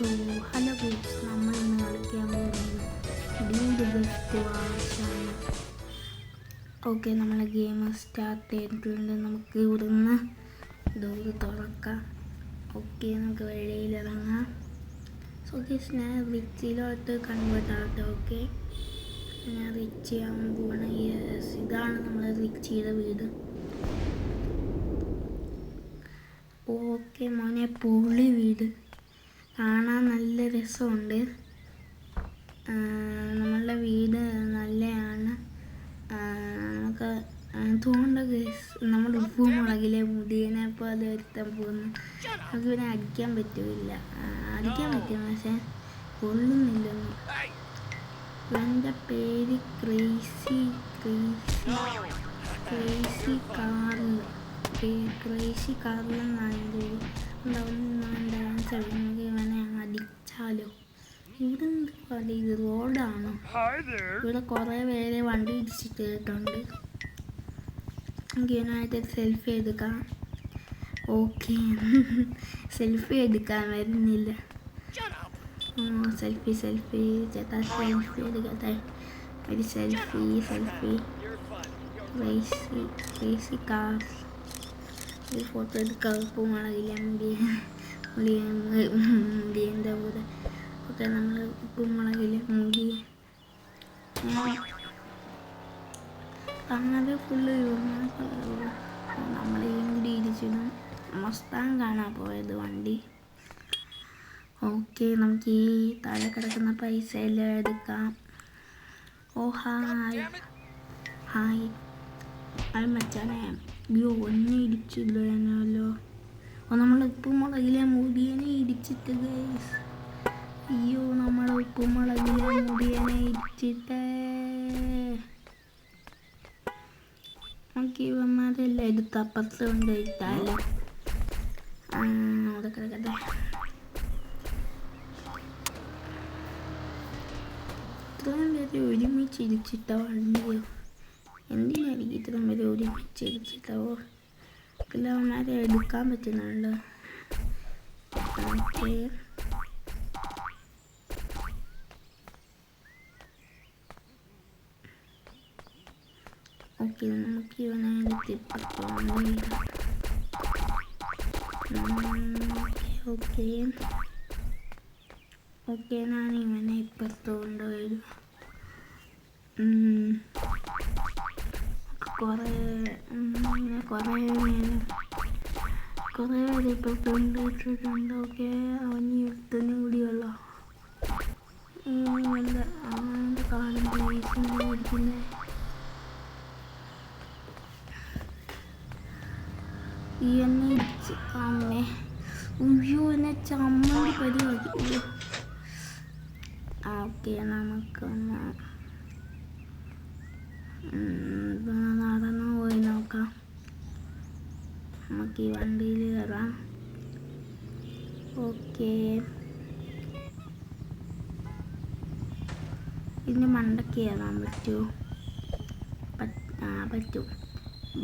So hello guys, നമ്മൾ ഇന്ന് കളിക്കാൻ പോകുന്നത് ഡ്യൂഡ് ബെസ്റ്റ് വാർസാണ്. ഓക്കെ, നമ്മളെ ഗെയിം സ്റ്റാർട്ട് ചെയ്തിട്ടുണ്ട്. നമുക്ക് ഇവിടുന്ന് ഡോർ തുറക്കാം. ഓക്കെ, നമുക്ക് വെളിയിലിറങ്ങാം. സോ ഗൈസ്, ഞാൻ റിച്ചിയിലോട്ട് കൺവേർട്ട് ആവട്ടെ. ഓക്കെ, ഞാൻ റിച്ചി ആവാൻ പോവാണ്. യെസ്, ഇതാണ് നമ്മളെ റിച്ചിയുടെ വീട്. ഓക്കെ മോനെ, പൊളി വീട്, കാണാൻ നല്ല രസമുണ്ട്. നമ്മളുടെ വീട് നല്ലതാണ്. നമുക്ക് തോന്നുന്നുണ്ട് നമ്മുടെ ഉപ്പും മുളകിലെ മുടിയനെ പോലെ വരുത്താൻ പോകുന്നു. നമുക്ക് പിന്നെ അടിക്കാൻ പറ്റില്ല. അടിക്കാൻ പറ്റും, പക്ഷെ കൊള്ളുന്നില്ലൊന്നും. എൻ്റെ പേര് ക്രേസി കാറിലെന്നാണ്. ഇവനെ അടിച്ചാലോ? ഇവിടെ എന്ത് ഇത് റോഡാണോ? ഇവിടെ കുറേ പേരെ വണ്ടി ഇടിച്ചിട്ടുണ്ട്. ഇവനായിട്ട് സെൽഫി എടുക്കാം. ഓക്കെ, സെൽഫി എടുക്കാൻ വരുന്നില്ല. സെൽഫി ചേട്ടാ, സെൽഫി എടുക്കട്ടെ. ഒരു സെൽഫി ക്രേസി കാർ. ഒരു ഫോട്ടോ എടുക്കാം. ഉപ്പ് മുളകില്ല മുടിയൻ്റെ കൂടെ. ഓക്കെ, നമ്മൾ ഉപ്പ് മുളകില്ല മുടി അങ്ങനെ ഫുള്ള് നമ്മളെയും കൂടി ഇരിച്ചിടും. മസ്താൻ കാണാൻ പോയത് വണ്ടി. ഓക്കെ, നമുക്ക് ഈ താഴെ കിടക്കുന്ന പൈസ എല്ലാം എടുക്കാം. ഓ ഹായ് മച്ചാനെ. അയ്യോ, ഒന്നും ഇടിച്ചില്ലല്ലോ. നമ്മൾ ഉപ്പുമുളകിലെ മുടിയനെ ഇടിച്ചിട്ട് ഗൈസ്. അയ്യോ, നമ്മളെ ഉപ്പുമുളകിലെ മുടിയനെ ഇടിച്ചിട്ട്. നമുക്ക് ഇവന്മാരെല്ലാം എടുത്ത് അപ്പുറത്ത് കൊണ്ട് ഇട്ടാലോ. അവിടെ കിടക്കട്ടെ. ഇത്രയും പേര് ഒരുമിച്ച് ഇടിച്ചിട്ട വണ്ടിയോ? എന്തിനായിരിക്കും ഇത്രയും പേര് ഒരുമിച്ച് ഇടിച്ചിട്ടോ? അവന്മാരെ എടുക്കാൻ പറ്റുന്നുണ്ട്. ഓക്കെ, നമുക്ക് ഇവനെ ഓക്കെ, ഞാൻ ഇവനെ ഇപ്പുറത്ത് കൊണ്ടുവരും. കുറേ പേര് ഇപ്പുറത്ത് കൊണ്ടുവച്ചിട്ടുണ്ട്. ഓക്കെ, അവൻ ഒരുത്തനും കൂടിയുള്ള അവൻ്റെ കാലം ഇരിക്കുന്നത്. ഈ എന്നെ ഇടിച്ച് അമ്മേ. ഉയ്യോ, എന്നെ ചമ്മന്തി പരിപാടി. ഓക്കെ, നമുക്കൊന്ന് നടന്നു പോയി നോക്കാം. നമുക്ക് ഈ വണ്ടിയിൽ കയറാം. ഓക്കെ, ഇതിന് മണ്ടയ്ക്ക് കയറാൻ പറ്റുമോ? പറ്റും.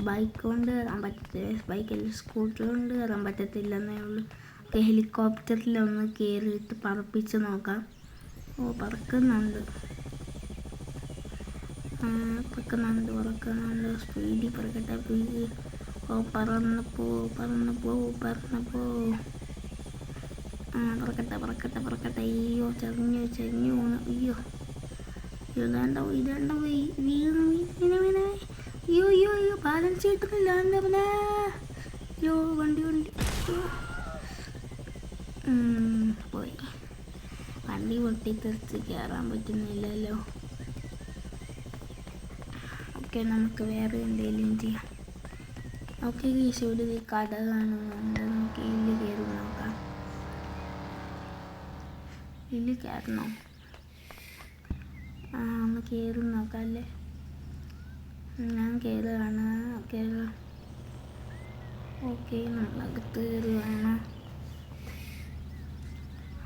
ബൈക്ക് കൊണ്ട് കയറാൻ പറ്റില്ല. ബൈക്കല്ല, സ്കൂട്ടർ കൊണ്ട് കയറാൻ പറ്റത്തില്ലെന്നേ ഉള്ളൂ. ഓക്കെ, ഹെലികോപ്റ്ററിലൊന്ന് കയറിയിട്ട് പറപ്പിച്ച് നോക്കാം. ഓ, പറക്കുന്നുണ്ട്. സ്പീഡിൽ പറക്കട്ടെ. ഓ, പറന്ന് പോ. പറക്കട്ടെ. അയ്യോ, ചരിഞ്ഞു പോണു. അയ്യോ, ഇതാണ്ടോ വീണ. അയ്യോ, ബാലൻസ് കിട്ടുന്നില്ല. എന്താ പിന്നെ? അയ്യോ, വണ്ടി പോയി. വണ്ടി പൊട്ടിത്തെറിച്ച് കയറാൻ പറ്റുന്നില്ലല്ലോ. ഓക്കെ, നമുക്ക് വേറെ എന്തെങ്കിലും ചെയ്യാം. ഓക്കെ, ഈശോയുടെ കട കാണുന്നുണ്ട്. നമുക്ക് ഇതിൽ കയറി നോക്കാം. ഇതിൽ കയറണോ? ഒന്ന് കയറി നോക്കാം അല്ലേ? ഞാൻ കയറുകയാണ്. ഓക്കെ, നമ്മളകത്ത് കയറുകയാണ്.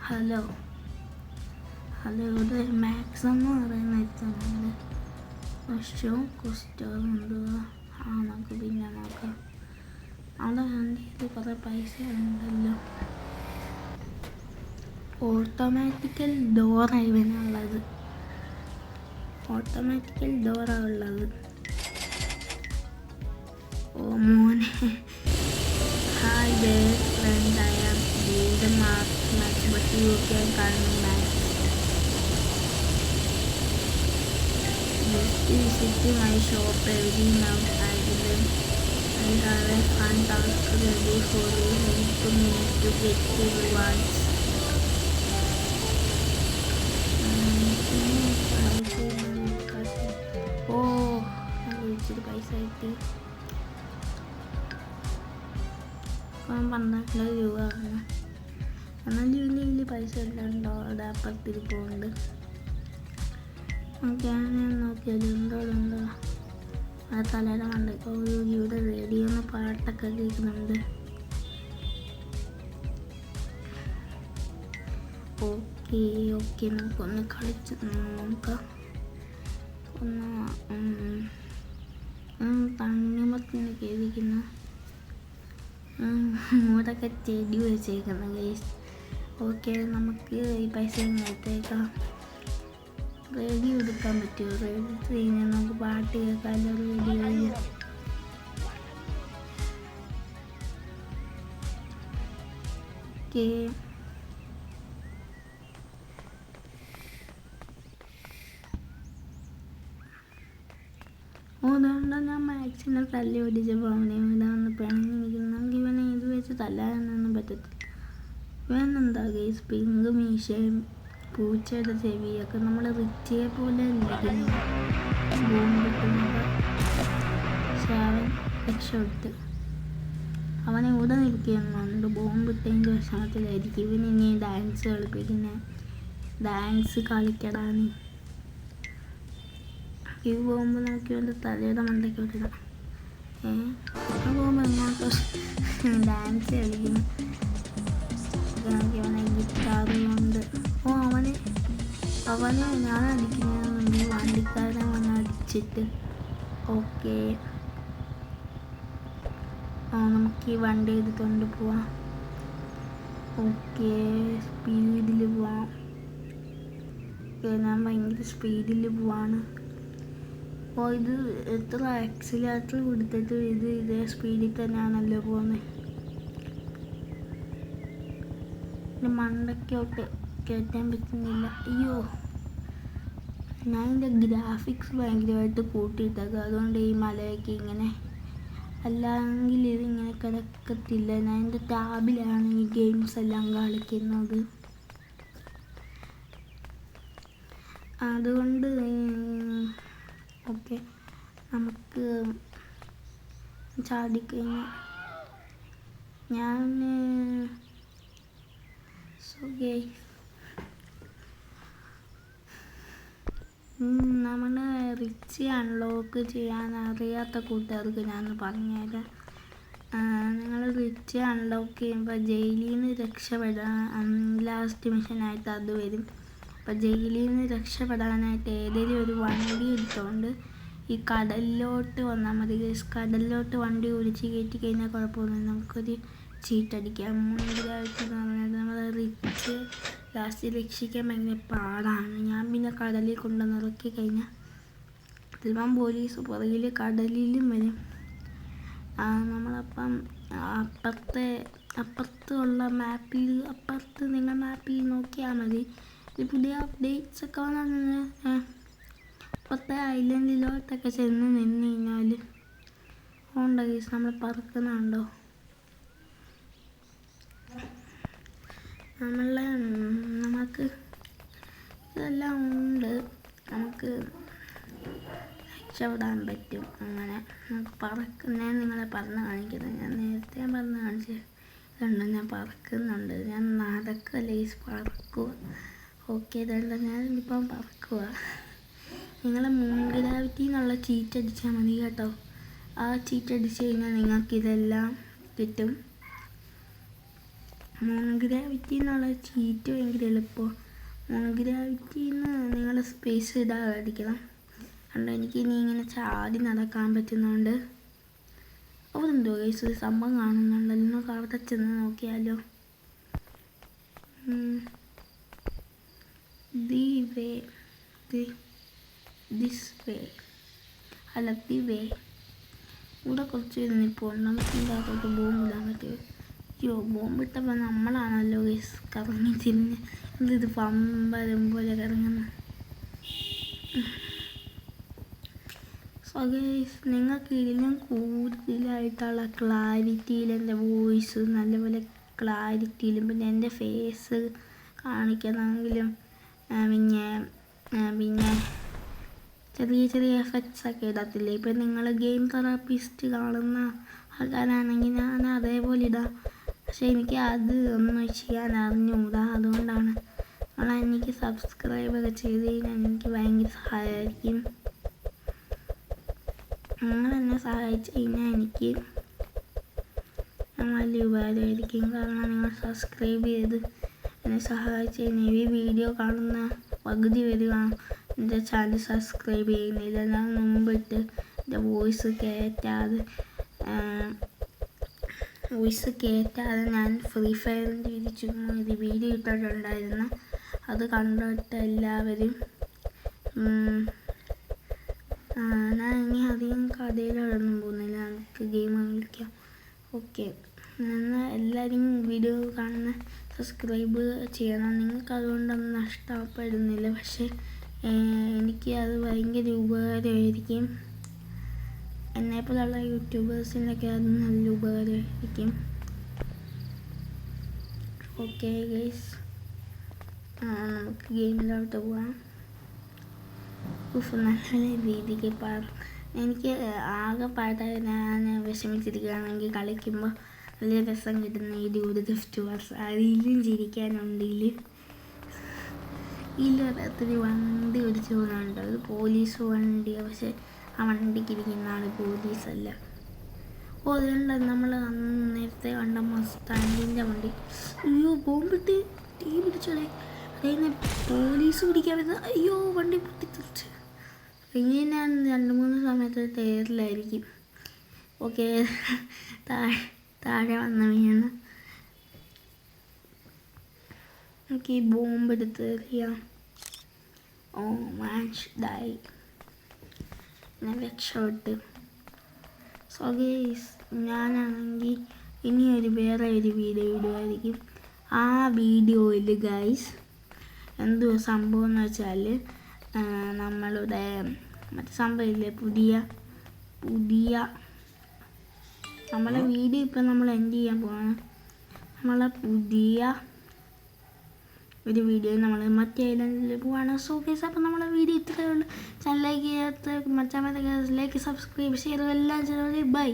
ഹലോ, ഇവിടെ മാക്സ് എന്ന് പറയുന്ന എത്തുന്നുണ്ട്. കോസ്റ്റോറുണ്ട്. നമുക്ക് പിന്നെ നോക്കാം. അവിടെ വണ്ടിയിൽ കുറേ പൈസ ഉണ്ടല്ലോ. ഓട്ടോമാറ്റിക്കൽ ഡോറാണ് ഇവനുള്ളത്. ഓട്ടോമാറ്റിക്കൽ ഡോറാണ് ഉള്ളത്. ഓ മോനെ. Hi there friend, I am the match but you can call me Max. Just visit my shop every now and then. I have a fun task ready for you. Help me to get the rewards. Oh, I reached the paisa etti. Kan 12 രൂപ ആണ്. എന്നാലും ഇതിൽ പൈസ ഇല്ലല്ലോ. അവിടെ അപ്പുറത്തിരിപ്പുണ്ട്. ഞാൻ നോക്കിയാലും ഉണ്ടോ ആ തലയുടെ മണ്ടയ്ക്ക് ഇവിടെ റേഡിയോന്ന് പാട്ടൊക്കെ കേൾക്കുന്നുണ്ട്. ഓക്കെ നമുക്കൊന്ന് കളിച്ച് നോക്കാം. തണ്ണിമത്തിന് കേൾക്കുന്ന ഇവിടൊക്കെ ചെടി വെച്ചേക്കുന്ന ഗൈസ്. ഓക്കെ, നമുക്ക് ഈ പൈസ എടുത്തേക്കാം. റേഡിയോ എടുക്കാൻ പറ്റുമോ? റേഡിയോ കഴിഞ്ഞാൽ നമുക്ക് പാട്ട് കേൾക്കാമല്ലോ റേഡിയോയിൽ. ഓക്കെ, അതുകൊണ്ട് ഞാൻ മാക്സിനെ തല്ലി ഓടിച്ചപ്പോൾ അവനെ ഇവിടെ വന്ന് പിണങ്ങി നിൽക്കുന്നെങ്കിൽ ഇവനെ ഇത് വെച്ച് തല്ലാനൊന്നും പറ്റത്തില്ല. ഇവനെന്താ ഗൈസ് പിങ്ക് മീശയും പൂച്ചയുടെ ചെവിയൊക്കെ നമ്മൾ റിച്ചിയെ പോലെ ഇരിക്കുന്നു. ബോംബിട്ടുന്നത്. പക്ഷെ അവൻ രക്ഷപ്പെട്ട് അവനെ ഇവിടെ നിൽക്കുന്നുണ്ട്. ബോംബിട്ടതിൻ്റെ വിഷമത്തിലായിരിക്കും ഇവൻ ഇനി ഡാൻസ് കളിപ്പിക്കുന്നത്. ഡാൻസ് കളിക്കടാന്ന് ഈ പോകുമ്പോൾ നമുക്ക് ഇവൻ്റെ തലയുടെ മണ്ടയ്ക്ക് വിടണം. പോകുമ്പോൾ എങ്ങോട്ട് ഡാൻസ് കളിക്കുന്നു. അവനെ ഗിറ്റാറ് കൊണ്ട് അവനെ ഞാൻ അടിക്കുന്നത് വണ്ടിക്കാരൻ വന്ന് അടിച്ചിട്ട്. ഓക്കെ, നമുക്ക് ഈ വണ്ടി എടുത്തുകൊണ്ട് പോവാം. ഓക്കെ, സ്പീഡിൽ പോവാം. ഞാൻ ഭയങ്കര സ്പീഡിൽ പോവാണ്. അപ്പോൾ ഇത് എത്ര ആക്സിലേറ്റർ കൊടുത്തിട്ട് ഇതേ സ്പീഡിൽ തന്നെയാണല്ലോ പോകുന്നത്. മണ്ടയ്ക്കോട്ട് കയറ്റാൻ പറ്റുന്നില്ല. അയ്യോ, ഞാൻ എൻ്റെ ഗ്രാഫിക്സ് ഭയങ്കരമായിട്ട് കൂട്ടിയിട്ടേക്കാം. അതുകൊണ്ട് ഈ മലയൊക്കെ ഇങ്ങനെ, അല്ലെങ്കിൽ ഇതിങ്ങനെ കിടക്കത്തില്ല. ഞാൻ എൻ്റെ ടാബിലാണ് ഈ ഗെയിംസ് എല്ലാം കളിക്കുന്നത്. അതുകൊണ്ട് ഓക്കെ, നമുക്ക് ചാടിക്കഴിഞ്ഞാൽ ഞാൻ നമ്മൾ റിച്ച് അൺലോക്ക് ചെയ്യാൻ അറിയാത്ത കൂട്ടുകാർക്ക് ഞാൻ പറഞ്ഞുതരാം. നിങ്ങൾ റിച്ച് അൺലോക്ക് ചെയ്യുമ്പോൾ ജയിലിൽ നിന്ന് രക്ഷപ്പെടാൻ ലാസ്റ്റ് മിഷനായിട്ട് അത് വരും. അപ്പോൾ ജയിലിൽ നിന്ന് രക്ഷപ്പെടാനായിട്ട് ഏതെങ്കിലും ഒരു വണ്ടി എടുത്തുകൊണ്ട് ഈ കടലിലോട്ട് വന്നാൽ മതി. കടലിലോട്ട് വണ്ടി ഓടിച്ച് കയറ്റി കഴിഞ്ഞാൽ കുഴപ്പമൊന്നുമില്ല. നമുക്കൊരു ചീട്ടടിക്കാം. മുന്നിലായിട്ട് നമ്മൾ റിച്ച് ലാസ്റ്റ് രക്ഷിക്കാൻ ഭയങ്കര പാടാണ്. ഞാൻ പിന്നെ കടലിൽ കൊണ്ടുവന്ന് ഇറക്കി കഴിഞ്ഞാൽ ചിലപ്പം പോലീസ് പുറകിൽ കടലിലും വരും. നമ്മളപ്പം അപ്പുറത്തുള്ള മാപ്പിൽ നിങ്ങൾ മാപ്പിൽ നോക്കിയാൽ മതി. പുതിയ അപ്ഡേറ്റ്സ് ഒക്കെ വന്നു അപ്പുറത്തെ ഐലൻഡിലോട്ടൊക്കെ ചെന്ന് നിന്ന് കഴിഞ്ഞാൽ ഉണ്ടോ ഗൈസ് നമ്മൾ പറക്കുന്നുണ്ടോ? നമുക്ക് ഇതെല്ലാം ഉണ്ട്. നമുക്ക് രക്ഷപ്പെടാൻ പറ്റും. അങ്ങനെ നമുക്ക് ഞാൻ നിങ്ങളെ പറഞ്ഞ് കാണിക്കുന്നത്. ഞാൻ നേരത്തെ പറഞ്ഞ് കാണിച്ചിട്ടുണ്ട്. ഞാൻ പറക്കുന്നുണ്ട്. ഞാൻ നടക്കല്ലേ പറക്കുക. ഓക്കെ, ഇതല്ല ഞാനിപ്പം പറക്കുക. നിങ്ങൾ മൂൺ ഗ്രാവിറ്റി എന്നുള്ള ചീറ്റ് അടിച്ചാൽ മതി കേട്ടോ. ആ ചീറ്റ് അടിച്ച് കഴിഞ്ഞാൽ നിങ്ങൾക്കിതെല്ലാം കിട്ടും. മൂൺ ഗ്രാവിറ്റി എന്നുള്ള ചീറ്റ് ഭയങ്കര എളുപ്പമാണ്. മൂൺ ഗ്രാവിറ്റിന്ന് നിങ്ങൾ സ്പേസ് ഇടാതെ അടിക്കണം. അതുകൊണ്ട് എനിക്ക് ഇനി ഇങ്ങനെ ചാടി നടക്കാൻ പറ്റുന്നതുകൊണ്ട് അവിടെന്തോ ഗൈസ് ഒരു സംഭവം കാണുന്നുണ്ടല്ലോ. നമുക്ക് അവിടെ ചെന്ന് നോക്കിയാലോ. വേ ദിസ് വേ അല്ല ദി വേ. ഇവിടെ കുറച്ച് പേര് നിൽപ്പുണ്ട്. നമുക്ക് ഇതിനകത്തോട്ട് ബോംബിടാൻ പറ്റുമോ? അയ്യോ, ബോംബിട്ടപ്പോൾ നമ്മളാണല്ലോ ഗൈസ് കറങ്ങി തിരിഞ്ഞ് ഇത് പമ്പരം പോലെ കറങ്ങുന്ന. സോ ഗൈസ്, നിങ്ങൾക്ക് ഇതിലും കൂടുതലായിട്ടുള്ള ക്ലാരിറ്റിയിൽ എൻ്റെ വോയിസ് നല്ലപോലെ ക്ലാരിറ്റിയിലും പിന്നെ എൻ്റെ ഫേസ് കാണിക്കണമെങ്കിലും പിന്നെ ചെറിയ ചെറിയ എഫക്ട്സ് ഒക്കെ ഇടത്തില്ലേ. ഇപ്പം നിങ്ങൾ ഗെയിം തെറാപ്പിസ്റ്റ് കാണുന്ന ആൾക്കാരാണെങ്കിൽ ഞാൻ അതേപോലെ ഇടാം. പക്ഷെ എനിക്ക് അത് ഒന്നും ചെയ്യാൻ അറിഞ്ഞുകൂടാ. അതുകൊണ്ടാണ് എനിക്ക് സബ്സ്ക്രൈബൊക്കെ ചെയ്ത് കഴിഞ്ഞാൽ എനിക്ക് ഭയങ്കര സഹായമായിരിക്കും. നിങ്ങളെന്നെ സഹായിച്ചു കഴിഞ്ഞാൽ എനിക്ക് വലിയ ഉപകാരമായിരിക്കും. കാരണം നിങ്ങൾ സബ്സ്ക്രൈബ് ചെയ്ത് എന്നെ സഹായിച്ചു കഴിഞ്ഞാൽ ഈ വീഡിയോ കാണുന്ന പകുതി വരിക എൻ്റെ ചാനൽ സബ്സ്ക്രൈബ് ചെയ്യുന്നില്ല. ഞാൻ മുമ്പിട്ട് എൻ്റെ വോയിസ് കയറ്റാതെ ഞാൻ ഫ്രീ ഫയറിൻ്റെ ഒരു വീഡിയോ ഇട്ടിട്ടുണ്ടായിരുന്നു. അത് കണ്ടിട്ട് എല്ലാവരും ഞാൻ ഇനി അധികം കഥയിലൊന്നും പോകുന്നില്ല. നമുക്ക് ഗെയിം കളിക്കാം. ഓക്കെ, എന്നാൽ എല്ലാവരും വീഡിയോ കാണുന്ന സബ്സ്ക്രൈബ് ചെയ്യണം. നിങ്ങൾക്ക് അതുകൊണ്ടൊന്നും നഷ്ടപ്പെടുന്നില്ല. പക്ഷേ എനിക്ക് അത് ഭയങ്കര ഉപകാരമായിരിക്കും. എന്നെപ്പോലുള്ള യൂട്യൂബേഴ്സിനൊക്കെ അത് നല്ല ഉപകാരമായിരിക്കും. ഓക്കെ ഗൈസ്, നമുക്ക് ഗെയിമിലോട്ട് പോകാം. നല്ല രീതിക്ക് എനിക്ക് ആകെ പാട്ടായി ഞാൻ വിഷമിച്ചിരിക്കുകയാണെങ്കിൽ കളിക്കുമ്പോൾ വലിയ രസം കിട്ടുന്ന ഈ ഡ്യൂഡ് ഗിഫ്റ്റ് വാർസ്. അതിലും ചിരിക്കാനുണ്ട്. ഇതിലൊരത്തിരി വണ്ടി ഓടിച്ചു പോകുന്നുണ്ട്. അത് പോലീസ് വണ്ടിയാണ്. പക്ഷെ ആ വണ്ടിക്ക് ഇരിക്കുന്ന ആൾ പോലീസല്ല. അതുകൊണ്ട് നമ്മൾ നേരത്തെ കണ്ട മസ്താങ്ങിൻ്റെ വണ്ടി. അയ്യോ, ബോംബിട്ട് തീ പിടിച്ചോളെ. അതായത് പോലീസ് പിടിക്കാൻ പറ്റുന്നത്. അയ്യോ, വണ്ടി പൊട്ടിത്തെറിച്ച്. ഇനി ഞാൻ 2-3 സമയത്ത് ടയറിലായിരിക്കും. ഓക്കെ, താഴെ വന്ന് വീണ് നമുക്ക് ഈ ബോംബ് എടുത്ത് എറിയാം. ഓ മാച്ച് ഡായി, ഞാൻ രക്ഷപ്പെട്ട്. സോ ഗൈസ്, ഞാനാണെങ്കിൽ ഇനി വേറെ ഒരു വീഡിയോ ഇടുമായിരിക്കും. ആ വീഡിയോയിൽ ഗൈസ് എന്തുവാ സംഭവം എന്ന് വെച്ചാൽ നമ്മളുടെ മറ്റേ സംഭവമില്ലേ പുതിയ നമ്മളെ വീഡിയോ ഇപ്പം നമ്മൾ എൻഡ് ചെയ്യാൻ പോവാണ്. നമ്മളെ പുതിയ ഒരു വീഡിയോ നമ്മൾ മറ്റേ ഐലൻഡിൽ പോവാണ്. സോ ഗൈസ്, അപ്പം നമ്മളെ വീഡിയോ ഇത്രയേ ഉള്ളൂ. ചാനലിലേക്ക് സബ്സ്ക്രൈബ് ഷെയർ എല്ലാം ചെയ്തോളൂ. ബൈ.